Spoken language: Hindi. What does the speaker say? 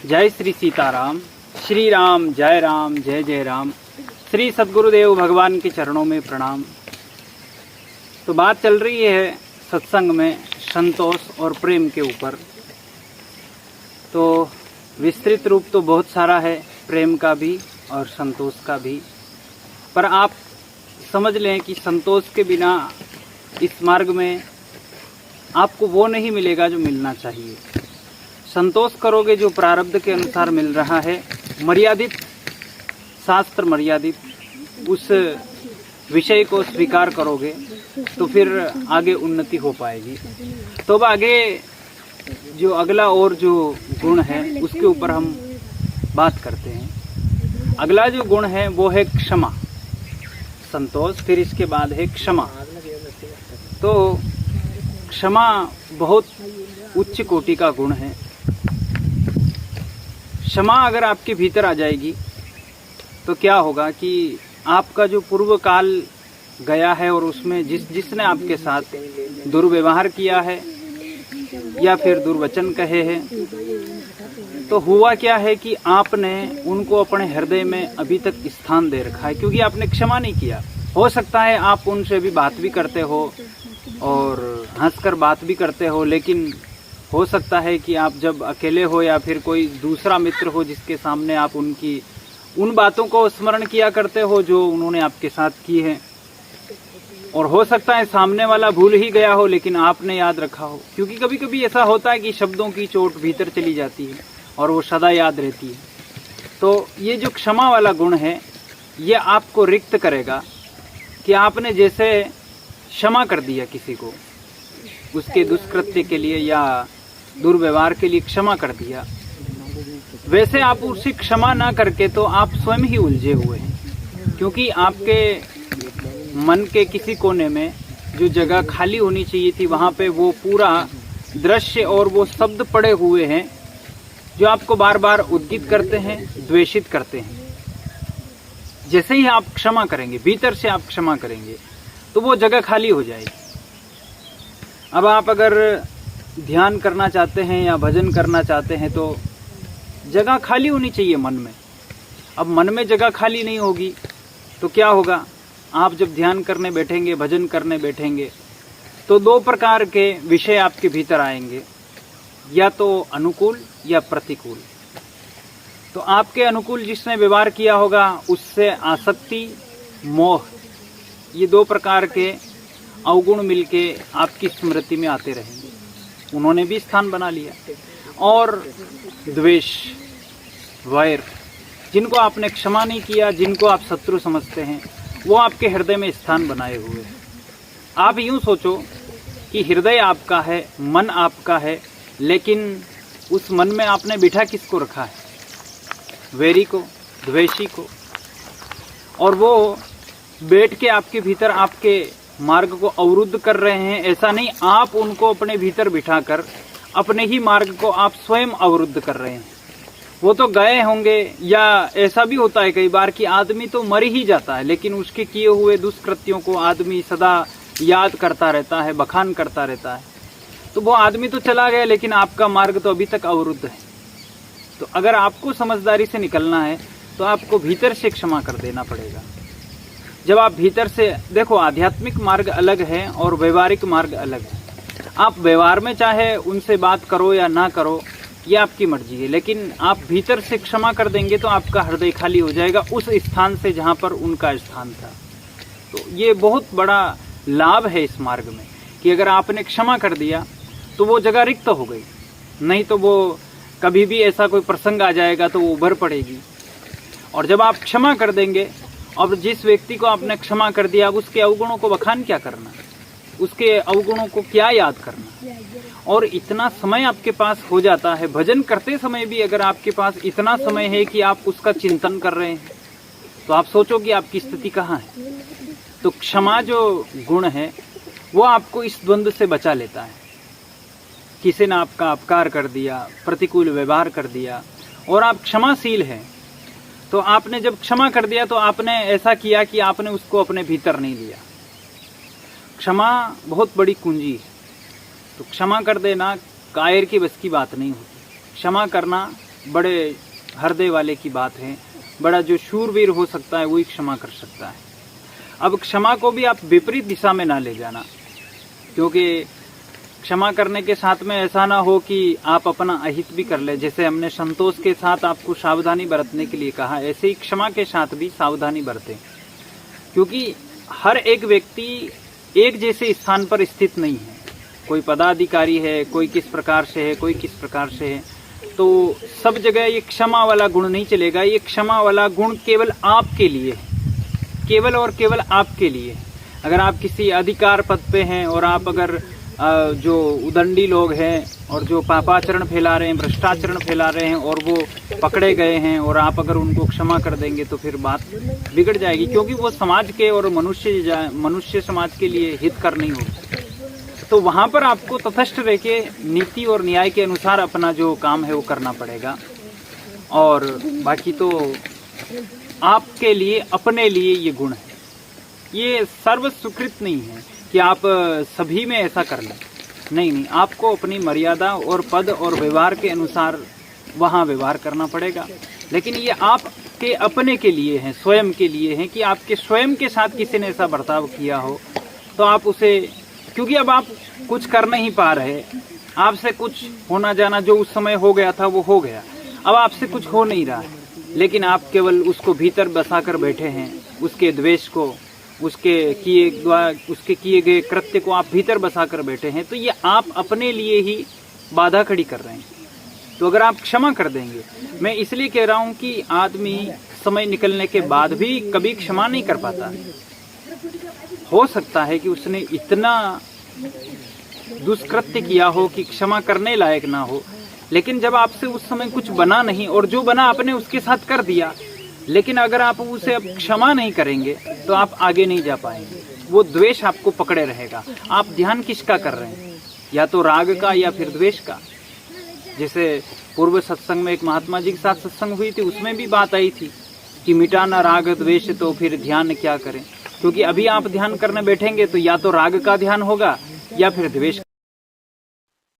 जय श्री सीताराम। श्री राम जय राम जय जय राम। श्री सद्गुरुदेव भगवान के चरणों में प्रणाम। तो बात चल रही है सत्संग में संतोष और प्रेम के ऊपर। तो विस्तृत रूप तो बहुत सारा है, प्रेम का भी और संतोष का भी, पर आप समझ लें कि संतोष के बिना इस मार्ग में आपको वो नहीं मिलेगा जो मिलना चाहिए। संतोष करोगे जो प्रारब्ध के अनुसार मिल रहा है, मर्यादित, शास्त्र मर्यादित उस विषय को स्वीकार करोगे तो फिर आगे उन्नति हो पाएगी। तो अब आगे जो अगला और जो गुण है उसके ऊपर हम बात करते हैं। अगला जो गुण है वो है क्षमा। संतोष, फिर इसके बाद है क्षमा। तो क्षमा बहुत उच्च कोटि का गुण है। क्षमा अगर आपके भीतर आ जाएगी तो क्या होगा कि आपका जो पूर्व काल गया है और उसमें जिसने आपके साथ दुर्व्यवहार किया है या फिर दुर्वचन कहे हैं, तो हुआ क्या है कि आपने उनको अपने हृदय में अभी तक स्थान दे रखा है, क्योंकि आपने क्षमा नहीं किया। हो सकता है आप उनसे भी बात भी करते हो और हंसकर बात भी करते हो, लेकिन हो सकता है कि आप जब अकेले हो या फिर कोई दूसरा मित्र हो जिसके सामने आप उनकी उन बातों को स्मरण किया करते हो जो उन्होंने आपके साथ की है, और हो सकता है सामने वाला भूल ही गया हो लेकिन आपने याद रखा हो, क्योंकि कभी कभी ऐसा होता है कि शब्दों की चोट भीतर चली जाती है और वो सदा याद रहती है। तो ये जो क्षमा वाला गुण है ये आपको रिक्त करेगा कि आपने जैसे क्षमा कर दिया किसी को, उसके दुष्कृत्य के लिए या दुर्व्यवहार के लिए क्षमा कर दिया, वैसे आप उसे क्षमा ना करके तो आप स्वयं ही उलझे हुए हैं, क्योंकि आपके मन के किसी कोने में जो जगह खाली होनी चाहिए थी वहां पे वो पूरा दृश्य और वो शब्द पड़े हुए हैं जो आपको बार बार उद्गित करते हैं, द्वेषित करते हैं। जैसे ही आप क्षमा करेंगे, भीतर से आप क्षमा करेंगे, तो वो जगह खाली हो जाएगी। अब आप अगर ध्यान करना चाहते हैं या भजन करना चाहते हैं तो जगह खाली होनी चाहिए मन में। अब मन में जगह खाली नहीं होगी तो क्या होगा? आप जब ध्यान करने बैठेंगे, भजन करने बैठेंगे, तो दो प्रकार के विषय आपके भीतर आएंगे, या तो अनुकूल या प्रतिकूल। तो आपके अनुकूल जिसने व्यवहार किया होगा उससे आसक्ति, मोह, ये दो प्रकार के अवगुण मिलके आपकी स्मृति में आते रहेंगे। उन्होंने भी स्थान बना लिया। और द्वेष, वैर, जिनको आपने क्षमा नहीं किया, जिनको आप शत्रु समझते हैं, वो आपके हृदय में स्थान बनाए हुए हैं। आप यूं सोचो कि हृदय आपका है, मन आपका है, लेकिन उस मन में आपने बिठा किसको रखा है? वैरी को, द्वेषी को। और वो बैठ के आपके भीतर आपके मार्ग को अवरुद्ध कर रहे हैं। ऐसा नहीं, आप उनको अपने भीतर बिठाकर अपने ही मार्ग को आप स्वयं अवरुद्ध कर रहे हैं। वो तो गए होंगे, या ऐसा भी होता है कई बार कि आदमी तो मर ही जाता है लेकिन उसके किए हुए दुष्कृत्यों को आदमी सदा याद करता रहता है, बखान करता रहता है। तो वो आदमी तो चला गया लेकिन आपका मार्ग तो अभी तक अवरुद्ध है। तो अगर आपको समझदारी से निकलना है तो आपको भीतर से क्षमा कर देना पड़ेगा। जब आप भीतर से देखो, आध्यात्मिक मार्ग अलग है और व्यवहारिक मार्ग अलग है। आप व्यवहार में चाहे उनसे बात करो या ना करो, ये आपकी मर्जी है, लेकिन आप भीतर से क्षमा कर देंगे तो आपका हृदय खाली हो जाएगा उस स्थान से जहां पर उनका स्थान था। तो ये बहुत बड़ा लाभ है इस मार्ग में कि अगर आपने क्षमा कर दिया तो वो जगह रिक्त हो गई, नहीं तो वो कभी भी ऐसा कोई प्रसंग आ जाएगा तो वो उभर पड़ेगी। और जब आप क्षमा कर देंगे, और जिस व्यक्ति को आपने क्षमा कर दिया उसके अवगुणों को बखान क्या करना, उसके अवगुणों को क्या याद करना। और इतना समय आपके पास हो जाता है, भजन करते समय भी अगर आपके पास इतना समय है कि आप उसका चिंतन कर रहे हैं, तो आप सोचो कि आपकी स्थिति कहाँ है। तो क्षमा जो गुण है वो आपको इस द्वंद्व से बचा लेता है। किसी ने आपका अपकार कर दिया, प्रतिकूल व्यवहार कर दिया, और आप क्षमाशील हैं, तो आपने जब क्षमा कर दिया तो आपने ऐसा किया कि आपने उसको अपने भीतर नहीं लिया। क्षमा बहुत बड़ी कुंजी है। तो क्षमा कर देना कायर की बस की बात नहीं होती। क्षमा करना बड़े हृदय वाले की बात है, बड़ा जो शूरवीर हो सकता है वही क्षमा कर सकता है। अब क्षमा को भी आप विपरीत दिशा में ना ले जाना, क्योंकि क्षमा करने के साथ में ऐसा ना हो कि आप अपना अहित भी कर ले। जैसे हमने संतोष के साथ आपको सावधानी बरतने के लिए कहा, ऐसे ही क्षमा के साथ भी सावधानी बरतें, क्योंकि हर एक व्यक्ति एक जैसे स्थान पर स्थित नहीं है। कोई पदाधिकारी है, कोई किस प्रकार से है, कोई किस प्रकार से है, तो सब जगह ये क्षमा वाला गुण नहीं चलेगा। ये क्षमा वाला गुण केवल आपके लिए है, केवल और केवल आपके लिए। अगर आप किसी अधिकार पद पे हैं और आप अगर जो उदंडी लोग हैं और जो पापाचरण फैला रहे हैं, भ्रष्टाचरण फैला रहे हैं और वो पकड़े गए हैं और आप अगर उनको क्षमा कर देंगे तो फिर बात बिगड़ जाएगी, क्योंकि वो समाज के और मनुष्य समाज के लिए हितकर नहीं होगी। तो वहाँ पर आपको तटस्थ रह के नीति और न्याय के अनुसार अपना जो काम है वो करना पड़ेगा। और बाकी तो आपके लिए, अपने लिए ये गुण है, ये सर्व सुकृत नहीं है कि आप सभी में ऐसा कर लें। नहीं, आपको अपनी मर्यादा और पद और व्यवहार के अनुसार वहाँ व्यवहार करना पड़ेगा। लेकिन ये आपके अपने के लिए है, स्वयं के लिए है कि आपके स्वयं के साथ किसी ने ऐसा बर्ताव किया हो तो आप उसे, क्योंकि अब आप कुछ कर नहीं पा रहे, आपसे कुछ होना जाना जो उस समय हो गया था वो हो गया, अब आपसे कुछ हो नहीं रहा है, लेकिन आप केवल उसको भीतर बसा कर बैठे हैं, उसके द्वेष को, उसके किए गए कृत्य को आप भीतर बसा कर बैठे हैं, तो ये आप अपने लिए ही बाधा खड़ी कर रहे हैं। तो अगर आप क्षमा कर देंगे, मैं इसलिए कह रहा हूं कि आदमी समय निकलने के बाद भी कभी क्षमा नहीं कर पाता। हो सकता है कि उसने इतना दुष्कृत्य किया हो कि क्षमा करने लायक ना हो, लेकिन जब आपसे उस समय कुछ बना नहीं और जो बना आपने उसके साथ कर दिया, लेकिन अगर आप उसे अब क्षमा नहीं करेंगे तो आप आगे नहीं जा पाएंगे। वो द्वेष आपको पकड़े रहेगा। आप ध्यान किसका कर रहे हैं, या तो राग का या फिर द्वेष का। जैसे पूर्व सत्संग में एक महात्मा जी के साथ सत्संग हुई थी, उसमें भी बात आई थी कि मिटाना राग द्वेष तो फिर ध्यान क्या करें, क्योंकि अभी आप ध्यान करने बैठेंगे तो या तो राग का ध्यान होगा या फिर द्वेष